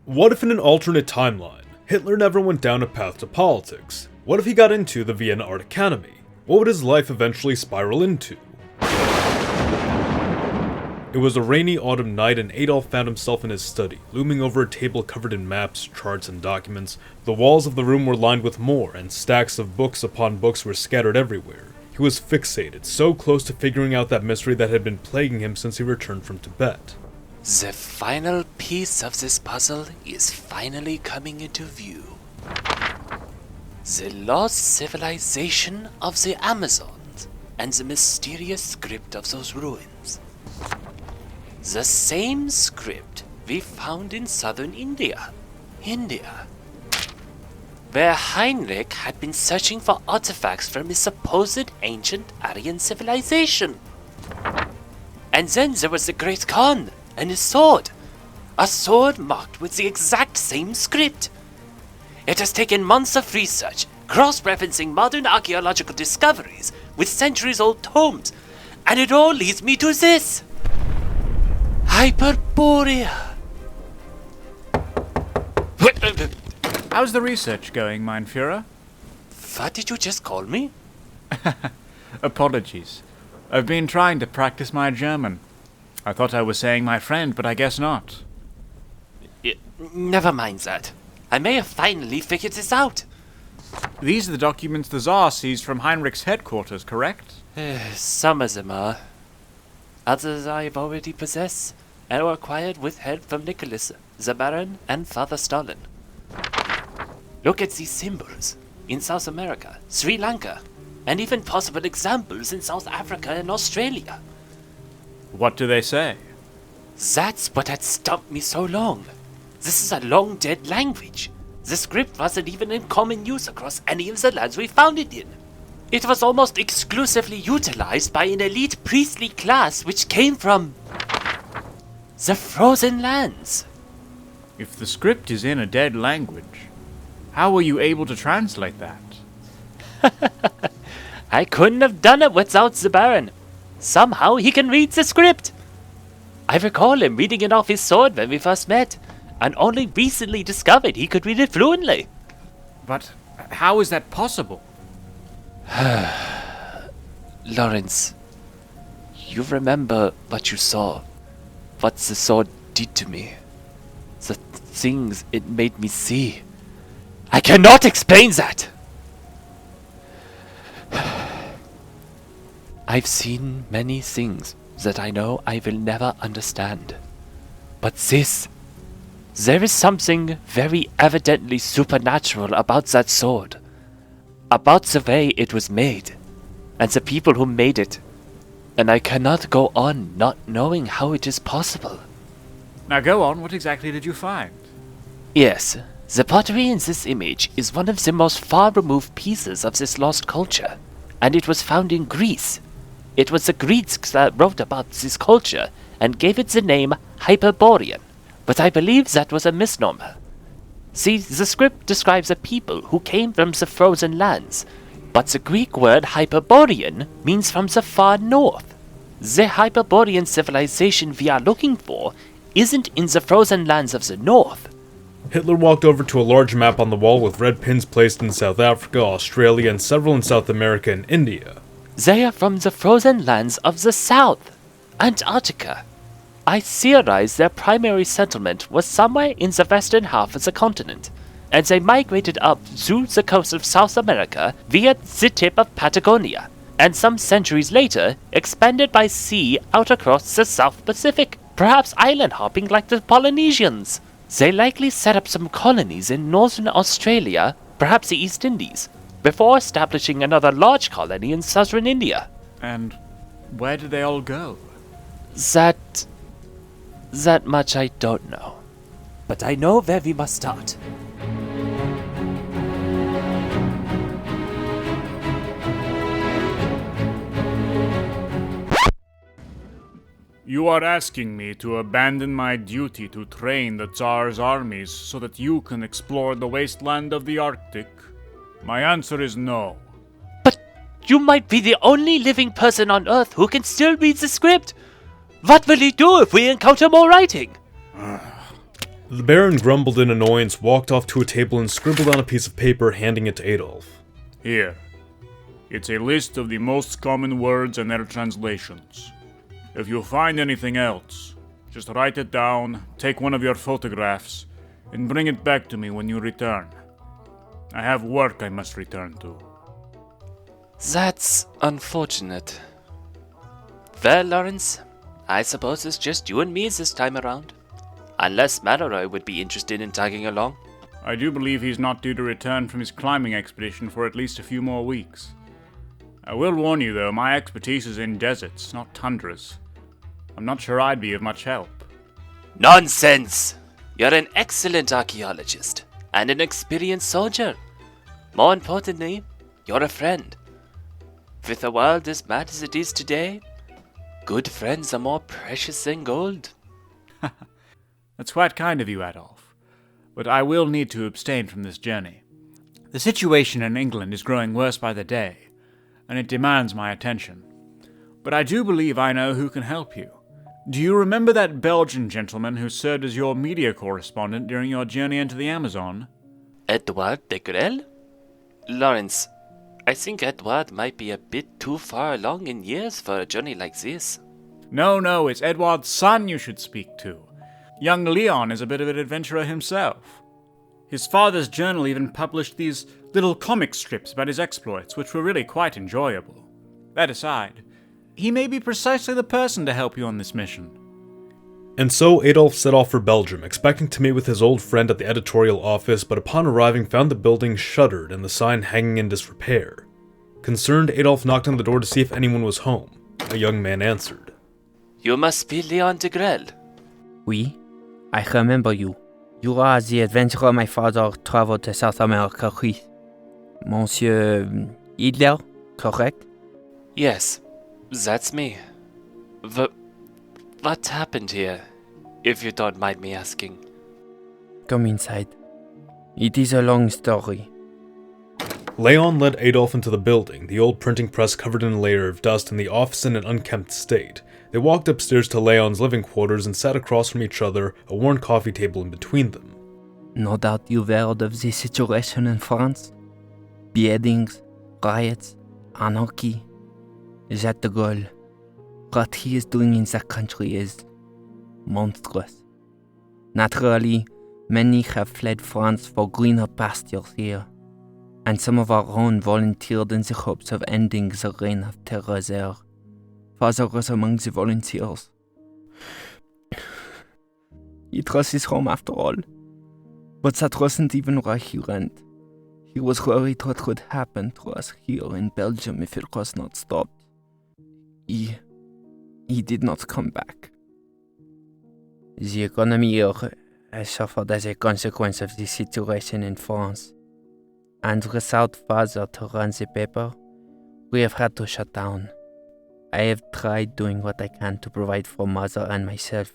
What if in an alternate timeline, Hitler never went down a path to politics? What if he got into the Vienna Art Academy? What would his life eventually spiral into? It was a rainy autumn night and Adolf found himself in his study, looming over a table covered in maps, charts, and documents. The walls of the room were lined with more, and stacks of books upon books were scattered everywhere. He was fixated, so close to figuring out that mystery that had been plaguing him since he returned from Tibet. The final piece of this puzzle is finally coming into view. The lost civilization of the Amazons and the mysterious script of those ruins. The same script we found in southern India, where Heinrich had been searching for artifacts from his supposed ancient Aryan civilization. And then there was the Great Khan and his sword, a sword marked with the exact same script. It has taken months of research, cross-referencing modern archaeological discoveries with centuries-old tomes, and it all leads me to this. Hyperborea. How's the research going, mein Führer? What did you just call me? Apologies. I've been trying to practice my German. I thought I was saying my friend, but I guess not. Never mind that. I may have finally figured this out. These are the documents the Tsar seized from Heinrich's headquarters, correct? Some of them are. Others I've already possessed and were acquired with help from Nicholas, the Baron, and Father Stalin. Look at these symbols in South America, Sri Lanka, and even possible examples in South Africa and Australia. What do they say? That's what had stumped me so long. This is a long-dead language. The script wasn't even in common use across any of the lands we found it in. It was almost exclusively utilized by an elite priestly class which came from the frozen lands. If the script is in a dead language, how were you able to translate that? I couldn't have done it without the Baron. Somehow he can read the script. I recall him reading it off his sword when we first met, and only recently discovered he could read it fluently. But how is that possible? Lawrence, you remember what you saw, what the sword did to me, the things it made me see. I cannot explain that! I've seen many things that I know I will never understand. But this, there is something very evidently supernatural about that sword. About the way it was made, and the people who made it. And I cannot go on not knowing how it is possible. Now go on, what exactly did you find? Yes, the pottery in this image is one of the most far-removed pieces of this lost culture, and it was found in Greece. It was the Greeks that wrote about this culture and gave it the name Hyperborean, but I believe that was a misnomer. See, the script describes a people who came from the frozen lands, but the Greek word Hyperborean means from the far north. The Hyperborean civilization we are looking for isn't in the frozen lands of the north. Hitler walked over to a large map on the wall with red pins placed in South Africa, Australia, and several in South America and India. They are from the frozen lands of the south, Antarctica. I theorize their primary settlement was somewhere in the western half of the continent, and they migrated up through the coast of South America via the tip of Patagonia, and some centuries later expanded by sea out across the South Pacific, perhaps island hopping like the Polynesians. They likely set up some colonies in northern Australia, perhaps the East Indies, before establishing another large colony in southern India. And where did they all go? That much I don't know. But I know where we must start. You are asking me to abandon my duty to train the Tsar's armies so that you can explore the wasteland of the Arctic? My answer is no. But you might be the only living person on Earth who can still read the script. What will he do if we encounter more writing? The Baron grumbled in annoyance, walked off to a table and scribbled on a piece of paper, handing it to Adolf. Here. It's a list of the most common words and their translations. If you find anything else, just write it down, take one of your photographs, and bring it back to me when you return. I have work I must return to. That's unfortunate. Well, Lawrence, I suppose it's just you and me this time around. Unless Mallory would be interested in tagging along. I do believe he's not due to return from his climbing expedition for at least a few more weeks. I will warn you though, my expertise is in deserts, not tundras. I'm not sure I'd be of much help. Nonsense! You're an excellent archaeologist and an experienced soldier. More importantly, you're a friend. With a world as mad as it is today, good friends are more precious than gold. That's quite kind of you, Adolf. But I will need to abstain from this journey. The situation in England is growing worse by the day, and it demands my attention. But I do believe I know who can help you. Do you remember that Belgian gentleman who served as your media correspondent during your journey into the Amazon? Edward Degrelle? Lawrence, I think Edward might be a bit too far along in years for a journey like this. No, it's Edward's son you should speak to. Young Leon is a bit of an adventurer himself. His father's journal even published these little comic strips about his exploits, which were really quite enjoyable. That aside, he may be precisely the person to help you on this mission. And so Adolf set off for Belgium, expecting to meet with his old friend at the editorial office, but upon arriving found the building shuttered and the sign hanging in disrepair. Concerned, Adolf knocked on the door to see if anyone was home. A young man answered. You must be Leon Degrelle. Oui, I remember you. You are the adventurer my father traveled to South America with. Monsieur Heydrich, correct? Yes, that's me. What happened here, if you don't mind me asking? Come inside. It is a long story. Leon led Adolf into the building, the old printing press covered in a layer of dust and the office in an unkempt state. They walked upstairs to Leon's living quarters and sat across from each other, a worn coffee table in between them. No doubt you've heard of the situation in France. Beheadings, riots, anarchy. That the goal. What he is doing in that country is monstrous. Naturally, many have fled France for greener pastures here, and some of our own volunteered in the hopes of ending the reign of terror there. Father was among the volunteers. It was his home after all. But that wasn't even why he went. He was worried what would happen to us here in Belgium if it was not stopped. He did not come back. The economy here has suffered as a consequence of the situation in France. And without father to run the paper, we have had to shut down. I have tried doing what I can to provide for mother and myself,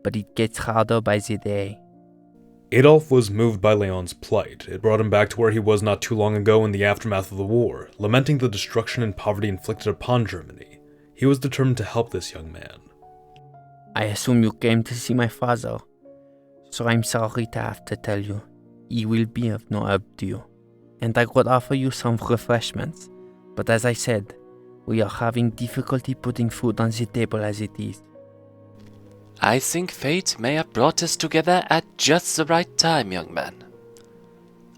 but it gets harder by the day. Adolf was moved by Leon's plight. It brought him back to where he was not too long ago in the aftermath of the war, lamenting the destruction and poverty inflicted upon Germany. He was determined to help this young man. I assume you came to see my father, so I'm sorry to have to tell you. He will be of no help to you, and I could offer you some refreshments, but as I said, we are having difficulty putting food on the table as it is. I think fate may have brought us together at just the right time, young man.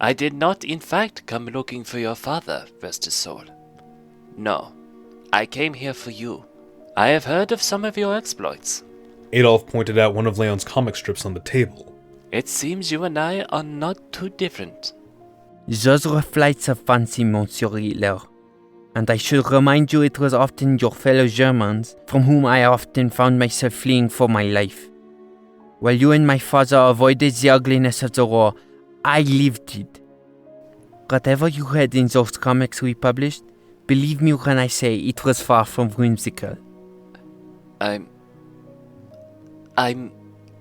I did not, in fact, come looking for your father, rest his soul. No, I came here for you. I have heard of some of your exploits. Adolf pointed out one of Leon's comic strips on the table. It seems you and I are not too different. Those were flights of fancy, Monsieur Hitler. And I should remind you it was often your fellow Germans from whom I often found myself fleeing for my life. While you and my father avoided the ugliness of the war, I lived it. Whatever you read in those comics we published, believe me when I say it was far from whimsical. I'm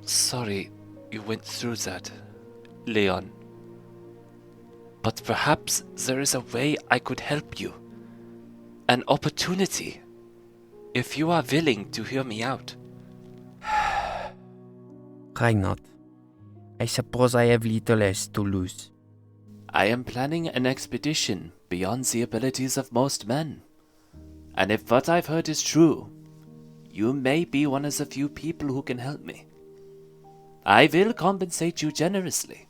sorry you went through that, Leon. But perhaps there is a way I could help you. An opportunity, if you are willing to hear me out. Reinhard, I suppose I have little else to lose. I am planning an expedition beyond the abilities of most men. And if what I've heard is true, you may be one of the few people who can help me. I will compensate you generously.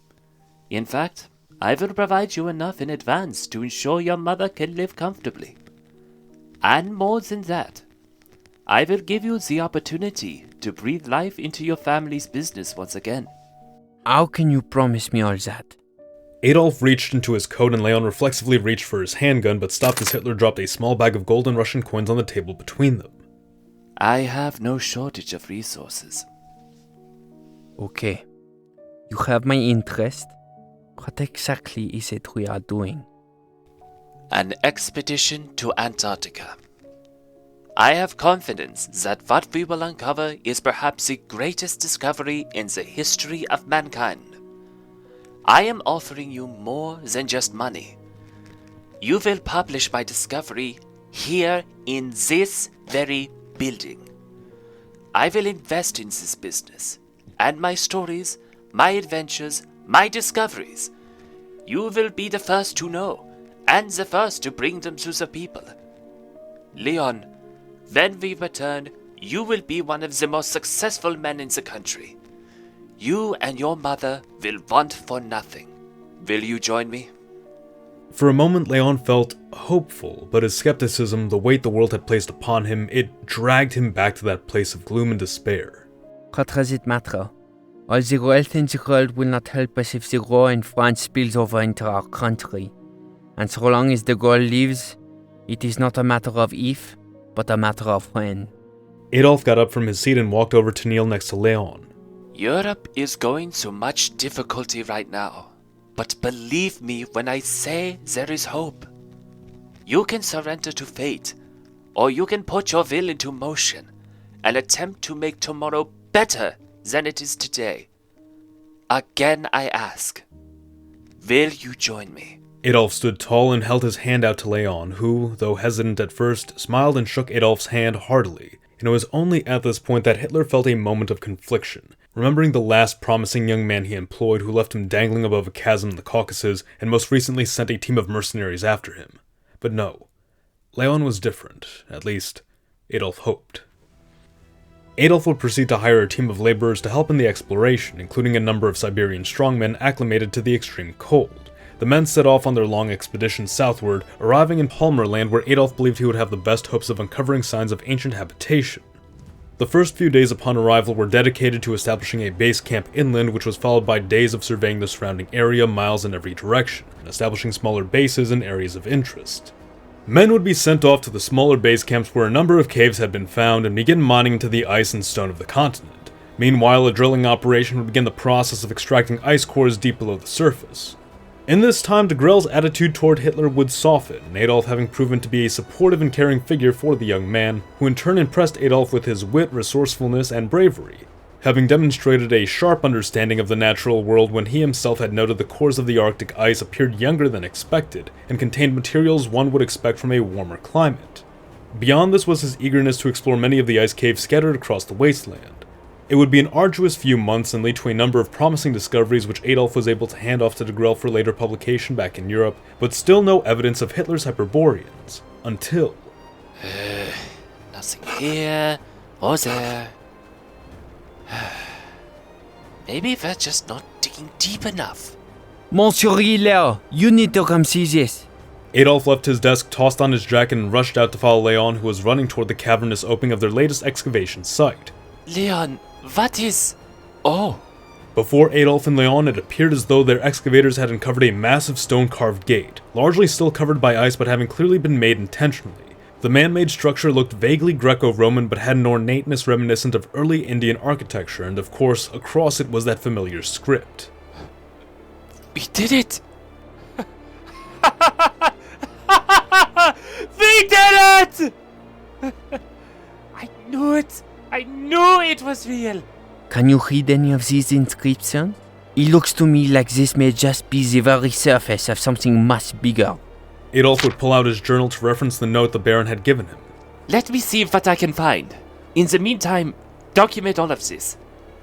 In fact, I will provide you enough in advance to ensure your mother can live comfortably. And more than that, I will give you the opportunity to breathe life into your family's business once again. How can you promise me all that? Adolf reached into his coat and Leon reflexively reached for his handgun but stopped as Hitler dropped a small bag of gold and Russian coins on the table between them. I have no shortage of resources. Okay. You have my interest. What exactly is it we are doing? An expedition to Antarctica. I have confidence that what we will uncover is perhaps the greatest discovery in the history of mankind. I am offering you more than just money. You will publish my discovery here in this very building. I will invest in this business, and my stories, my adventures, my discoveries. You will be the first to know, and the first to bring them to the people. Leon, when we return, you will be one of the most successful men in the country. You and your mother will want for nothing. Will you join me? For a moment, Leon felt hopeful, but his skepticism, the weight the world had placed upon him, it dragged him back to that place of gloom and despair. What does it matter? All the wealth in the world will not help us if the war in France spills over into our country. And so long as the girl lives, it is not a matter of if, but a matter of when. Adolf got up from his seat and walked over to kneel next to Leon. Europe is going through much difficulty right now. But believe me when I say there is hope. You can surrender to fate, or you can put your will into motion and attempt to make tomorrow better than it is today. Again I ask, will you join me? Adolf stood tall and held his hand out to Leon, who, though hesitant at first, smiled and shook Adolf's hand heartily, and it was only at this point that Hitler felt a moment of confliction, remembering the last promising young man he employed who left him dangling above a chasm in the Caucasus and most recently sent a team of mercenaries after him. But no, Leon was different, at least, Adolf hoped. Adolf would proceed to hire a team of laborers to help in the exploration, including a number of Siberian strongmen acclimated to the extreme cold. The men set off on their long expedition southward, arriving in Palmerland where Adolf believed he would have the best hopes of uncovering signs of ancient habitation. The first few days upon arrival were dedicated to establishing a base camp inland, which was followed by days of surveying the surrounding area miles in every direction, and establishing smaller bases in areas of interest. Men would be sent off to the smaller base camps where a number of caves had been found and begin mining into the ice and stone of the continent. Meanwhile, a drilling operation would begin the process of extracting ice cores deep below the surface. In this time, Degrelle's attitude toward Hitler would soften, Adolf having proven to be a supportive and caring figure for the young man, who in turn impressed Adolf with his wit, resourcefulness, and bravery, having demonstrated a sharp understanding of the natural world when he himself had noted the cores of the Arctic ice appeared younger than expected, and contained materials one would expect from a warmer climate. Beyond this was his eagerness to explore many of the ice caves scattered across the wasteland. It would be an arduous few months and lead to a number of promising discoveries which Adolf was able to hand off to Degrelle for later publication back in Europe, but still no evidence of Hitler's Hyperboreans, until... Nothing here, or there. Maybe we're just not digging deep enough. Monsieur Hitler, you need to come see this. Adolf left his desk, tossed on his jacket, and rushed out to follow Leon, who was running toward the cavernous opening of their latest excavation site. Leon, what is... Oh. Before Adolf and Leon, it appeared as though their excavators had uncovered a massive stone-carved gate, largely still covered by ice but having clearly been made intentionally. The man-made structure looked vaguely Greco-Roman but had an ornateness reminiscent of early Indian architecture, and of course, across it was that familiar script. We did it! We did it! I knew it! I knew it was real! Can you read any of these inscriptions? It looks to me like this may just be the very surface of something much bigger. Adolf would pull out his journal to reference the note the Baron had given him. Let me see what I can find. In the meantime, document all of this.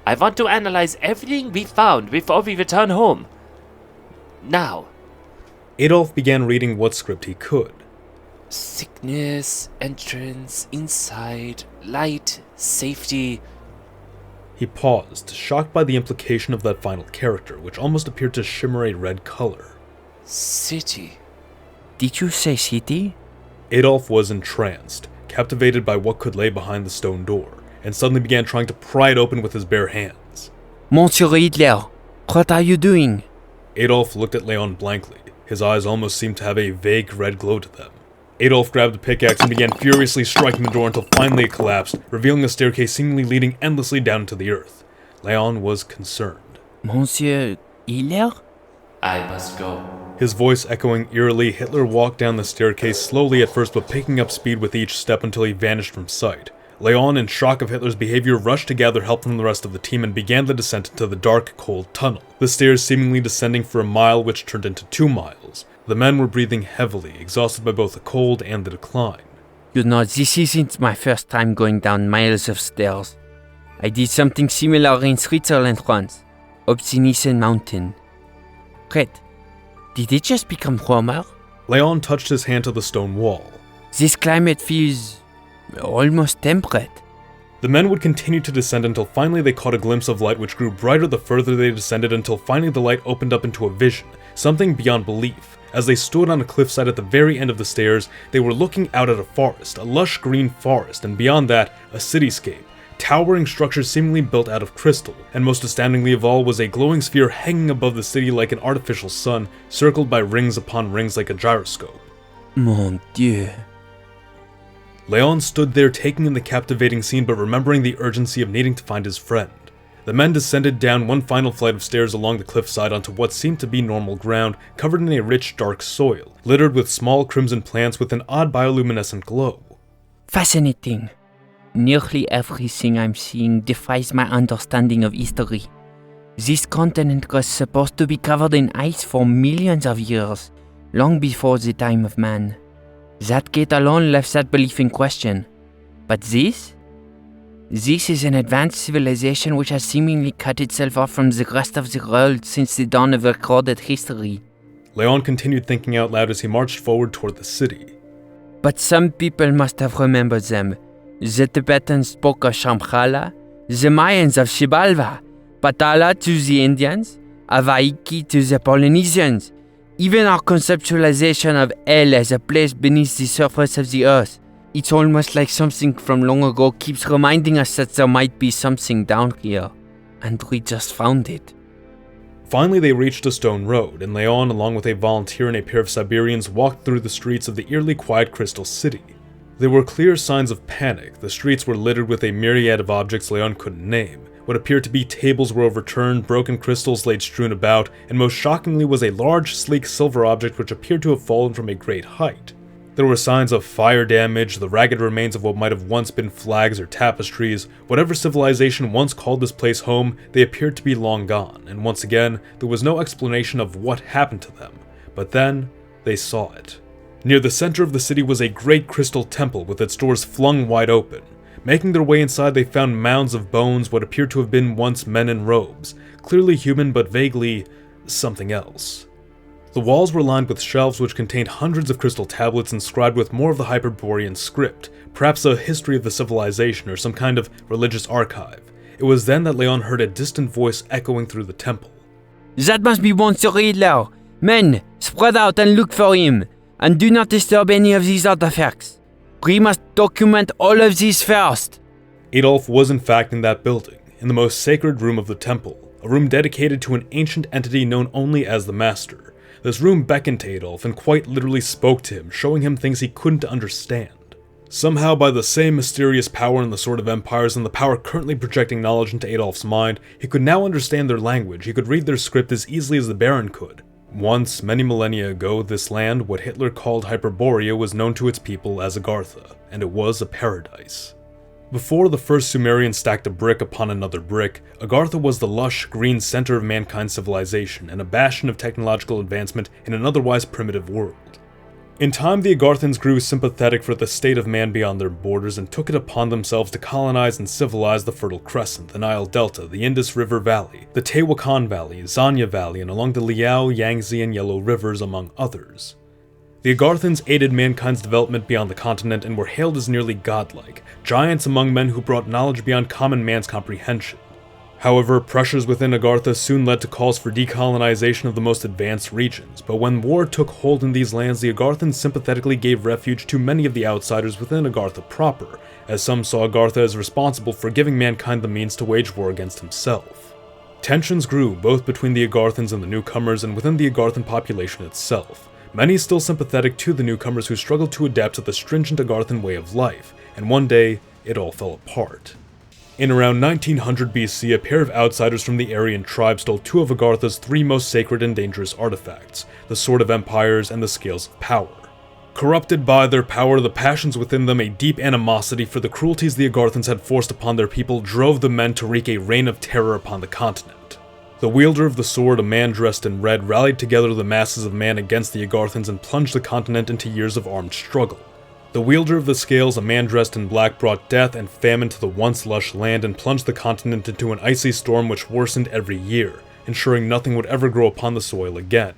I want to analyze everything we found before we return home. Now. Adolf began reading what script he could. Sickness, entrance, inside, light, safety. He paused, shocked by the implication of that final character, which almost appeared to shimmer a red color. City. Did you say city? Adolf was entranced, captivated by what could lay behind the stone door, and suddenly began trying to pry it open with his bare hands. Monsieur Hitler, what are you doing? Adolf looked at Leon blankly. His eyes almost seemed to have a vague red glow to them. Adolf grabbed a pickaxe and began furiously striking the door until finally it collapsed, revealing a staircase seemingly leading endlessly down into the earth. Leon was concerned. Monsieur Hitler? I must go. His voice echoing eerily, Hitler walked down the staircase slowly at first but picking up speed with each step until he vanished from sight. Leon, in shock of Hitler's behavior, rushed to gather help from the rest of the team and began the descent into the dark, cold tunnel, the stairs seemingly descending for a mile which turned into 2 miles. The men were breathing heavily, exhausted by both the cold and the decline. You know, this isn't my first time going down miles of stairs. I did something similar in Switzerland once, up the Nissen mountain. Red, did it just become warmer? Leon touched his hand to the stone wall. This climate feels almost temperate. The men would continue to descend until finally they caught a glimpse of light which grew brighter the further they descended until finally the light opened up into a vision, something beyond belief. As they stood on a cliffside at the very end of the stairs, they were looking out at a forest, a lush green forest, and beyond that, a cityscape. Towering structures seemingly built out of crystal, and most astoundingly of all was a glowing sphere hanging above the city like an artificial sun, circled by rings upon rings like a gyroscope. Mon Dieu. Leon stood there taking in the captivating scene but remembering the urgency of needing to find his friend. The men descended down one final flight of stairs along the cliffside onto what seemed to be normal ground, covered in a rich dark soil, littered with small crimson plants with an odd bioluminescent glow. Fascinating. Nearly everything I'm seeing defies my understanding of history. This continent was supposed to be covered in ice for millions of years, long before the time of man. That gate alone left that belief in question. But this? This is an advanced civilization which has seemingly cut itself off from the rest of the world since the dawn of recorded history. Leon continued thinking out loud as he marched forward toward the city. But some people must have remembered them. The Tibetans spoke of Shambhala, the Mayans of Xibalba, Patala to the Indians, Avaiki to the Polynesians. Even our conceptualization of hell as a place beneath the surface of the earth. It's almost like something from long ago keeps reminding us that there might be something down here. And we just found it. Finally they reached a stone road, and Leon, along with a volunteer and a pair of Siberians, walked through the streets of the eerily quiet crystal city. There were clear signs of panic. The streets were littered with a myriad of objects Leon couldn't name. What appeared to be tables were overturned, broken crystals laid strewn about, and most shockingly was a large, sleek silver object which appeared to have fallen from a great height. There were signs of fire damage, the ragged remains of what might have once been flags or tapestries. Whatever civilization once called this place home, they appeared to be long gone, and once again, there was no explanation of what happened to them. But then, they saw it. Near the center of the city was a great crystal temple with its doors flung wide open. Making their way inside, they found mounds of bones, what appeared to have been once men in robes, clearly human but vaguely something else. The walls were lined with shelves which contained hundreds of crystal tablets inscribed with more of the Hyperborean script, perhaps a history of the civilization or some kind of religious archive. It was then that Leon heard a distant voice echoing through the temple. That must be Monsieur Hitler. Men, spread out and look for him. And do not disturb any of these artifacts. We must document all of these first. Adolf was in fact in that building, in the most sacred room of the temple, a room dedicated to an ancient entity known only as the Master. This room beckoned to Adolf and quite literally spoke to him, showing him things he couldn't understand. Somehow, by the same mysterious power in the Sword of Empires and the power currently projecting knowledge into Adolf's mind, he could now understand their language, he could read their script as easily as the Baron could. Once, many millennia ago, this land, what Hitler called Hyperborea, was known to its people as Agartha, and it was a paradise. Before the first Sumerian stacked a brick upon another brick, Agartha was the lush, green center of mankind's civilization and a bastion of technological advancement in an otherwise primitive world. In time, the Agarthans grew sympathetic for the state of man beyond their borders and took it upon themselves to colonize and civilize the Fertile Crescent, the Nile Delta, the Indus River Valley, the Tehuacan Valley, Zanya Valley, and along the Liao, Yangtze, and Yellow Rivers, among others. The Agarthans aided mankind's development beyond the continent and were hailed as nearly godlike, giants among men who brought knowledge beyond common man's comprehension. However, pressures within Agartha soon led to calls for decolonization of the most advanced regions, but when war took hold in these lands, the Agarthans sympathetically gave refuge to many of the outsiders within Agartha proper, as some saw Agartha as responsible for giving mankind the means to wage war against himself. Tensions grew, both between the Agarthans and the newcomers and within the Agarthan population itself. Many still sympathetic to the newcomers who struggled to adapt to the stringent Agarthan way of life, and one day, it all fell apart. In around 1900 BC, a pair of outsiders from the Aryan tribe stole two of Agartha's three most sacred and dangerous artifacts, the Sword of Empires and the Scales of Power. Corrupted by their power, the passions within them, a deep animosity for the cruelties the Agarthans had forced upon their people, drove the men to wreak a reign of terror upon the continent. The wielder of the sword, a man dressed in red, rallied together the masses of man against the Agarthans and plunged the continent into years of armed struggle. The wielder of the scales, a man dressed in black, brought death and famine to the once lush land and plunged the continent into an icy storm which worsened every year, ensuring nothing would ever grow upon the soil again.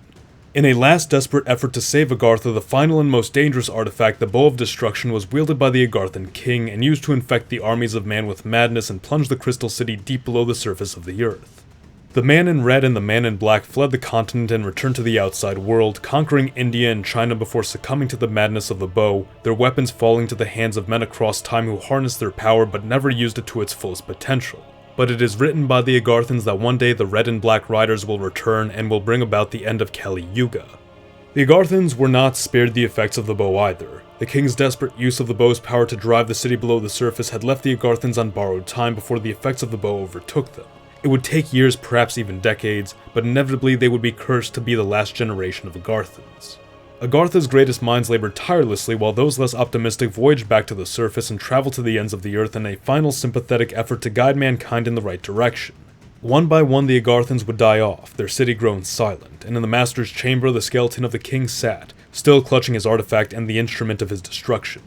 In a last desperate effort to save Agartha, the final and most dangerous artifact, the Bow of Destruction, was wielded by the Agarthan king and used to infect the armies of man with madness and plunge the crystal city deep below the surface of the earth. The man in red and the man in black fled the continent and returned to the outside world, conquering India and China before succumbing to the madness of the bow, their weapons falling to the hands of men across time who harnessed their power but never used it to its fullest potential. But it is written by the Agarthans that one day the red and black riders will return and will bring about the end of Kali Yuga. The Agarthans were not spared the effects of the bow either. The king's desperate use of the bow's power to drive the city below the surface had left the Agarthans on borrowed time before the effects of the bow overtook them. It would take years, perhaps even decades, but inevitably they would be cursed to be the last generation of Agarthans. Agartha's greatest minds labored tirelessly while those less optimistic voyaged back to the surface and traveled to the ends of the earth in a final sympathetic effort to guide mankind in the right direction. One by one the Agarthans would die off, their city grown silent, and in the master's chamber the skeleton of the king sat, still clutching his artifact and the instrument of his destruction.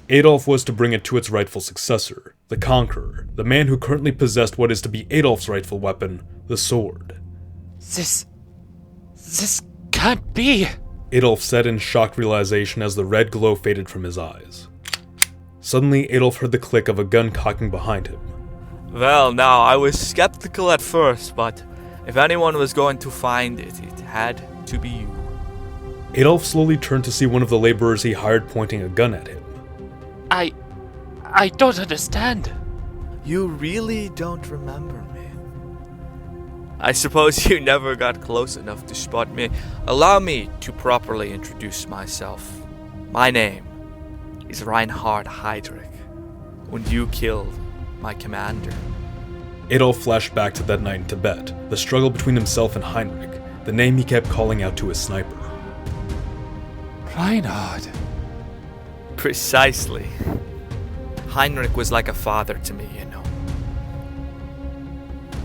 Adolf was to bring it to its rightful successor, the Conqueror, the man who currently possessed what is to be Adolf's rightful weapon, the sword. This can't be. Adolf said in shocked realization as the red glow faded from his eyes. Suddenly, Adolf heard the click of a gun cocking behind him. Well, now, I was skeptical at first, but if anyone was going to find it, it had to be you. Adolf slowly turned to see one of the laborers he hired pointing a gun at him. I don't understand. You really don't remember me. I suppose you never got close enough to spot me. Allow me to properly introduce myself. My name is Reinhard Heydrich, and you killed my commander. Adolf flashed back to that night in Tibet, the struggle between himself and Heinrich, the name he kept calling out to his sniper. Reinhard. Precisely. Heinrich was like a father to me, you know.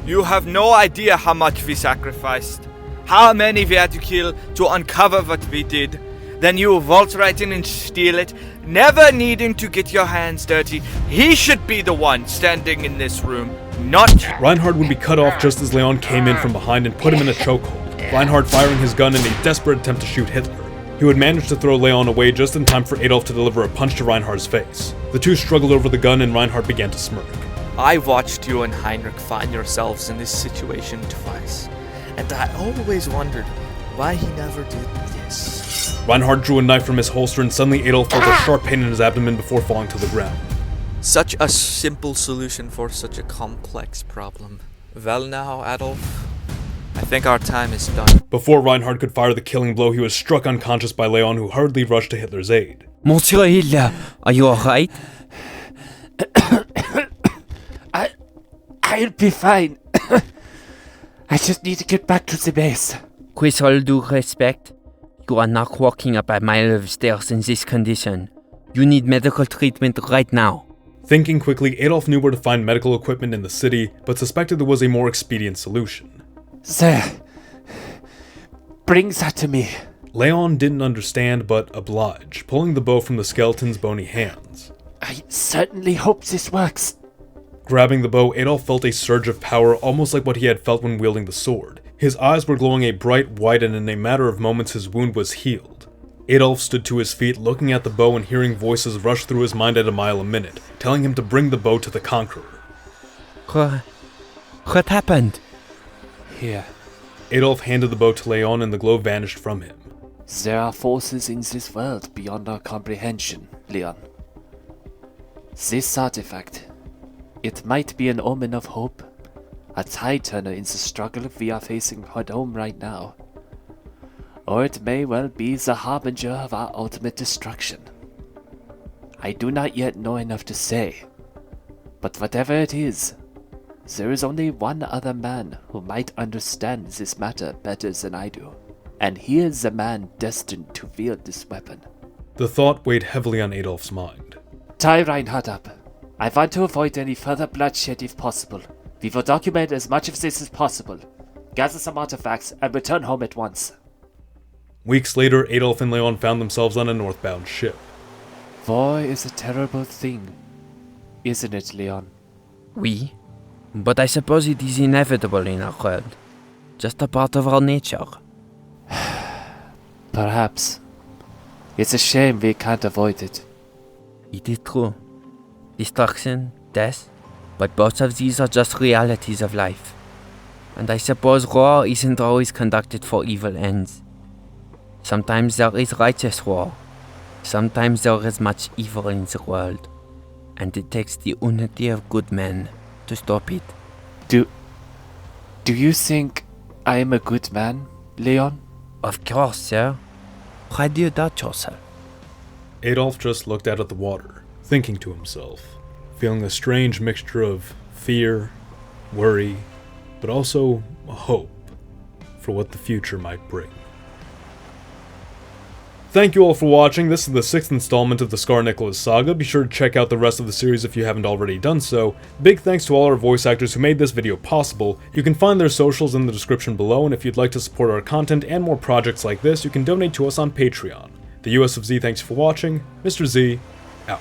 You have no idea how much we sacrificed, how many we had to kill to uncover what we did. Then you waltz right in and steal it, never needing to get your hands dirty. He should be the one standing in this room, not... Reinhard would be cut off just as Leon came in from behind and put him in a chokehold, Reinhard firing his gun in a desperate attempt to shoot Hitler. He would manage to throw Leon away just in time for Adolf to deliver a punch to Reinhard's face. The two struggled over the gun and Reinhard began to smirk. I watched you and Heinrich find yourselves in this situation twice, and I always wondered why he never did this. Reinhard drew a knife from his holster and suddenly Adolf felt a sharp pain in his abdomen before falling to the ground. Such a simple solution for such a complex problem. Well now, Adolf, I think our time is done. Before Reinhard could fire the killing blow, he was struck unconscious by Leon, who hurriedly rushed to Hitler's aid. Monsieur Hitler, are you alright? I'll be fine. I just need to get back to the base. With all due respect, you are not walking up a mile of stairs in this condition. You need medical treatment right now. Thinking quickly, Adolf knew where to find medical equipment in the city, but suspected there was a more expedient solution. Sir, bring that to me. Leon didn't understand but obliged, pulling the bow from the skeleton's bony hands. I certainly hope this works. Grabbing the bow, Adolf felt a surge of power, almost like what he had felt when wielding the sword. His eyes were glowing a bright white, and in a matter of moments his wound was healed. Adolf stood to his feet, looking at the bow and hearing voices rush through his mind at a mile a minute, telling him to bring the bow to the Conqueror. What happened? Here. Adolf handed the bow to Leon and the glow vanished from him. There are forces in this world beyond our comprehension, Leon. This artifact, it might be an omen of hope, a tide turner in the struggle we are facing at home right now. Or it may well be the harbinger of our ultimate destruction. I do not yet know enough to say, but whatever it is, there is only one other man who might understand this matter better than I do, and he is the man destined to wield this weapon. The thought weighed heavily on Adolf's mind. Tie Reinhard up. I want to avoid any further bloodshed if possible. We will document as much of this as possible, gather some artifacts, and return home at once. Weeks later, Adolf and Leon found themselves on a northbound ship. War is a terrible thing, isn't it, Leon? Oui, but I suppose it is inevitable in our world. Just a part of our nature. Perhaps. It's a shame we can't avoid it. It is true. Destruction, death, but both of these are just realities of life. And I suppose war isn't always conducted for evil ends. Sometimes there is righteous war. Sometimes there is much evil in the world. And it takes the unity of good men to stop it. Do you think I am a good man, Leon? Of course, sir. Why do you doubt yourself? Adolf just looked out at the water, thinking to himself, feeling a strange mixture of fear, worry, but also a hope for what the future might bring. Thank you all for watching. This is the 6th installment of the Scar Nicholas saga. Be sure to check out the rest of the series if you haven't already done so. Big thanks to all our voice actors who made this video possible. You can find their socials in the description below, and if you'd like to support our content and more projects like this, you can donate to us on Patreon. The US of Z thanks for watching. Mr. Z, out.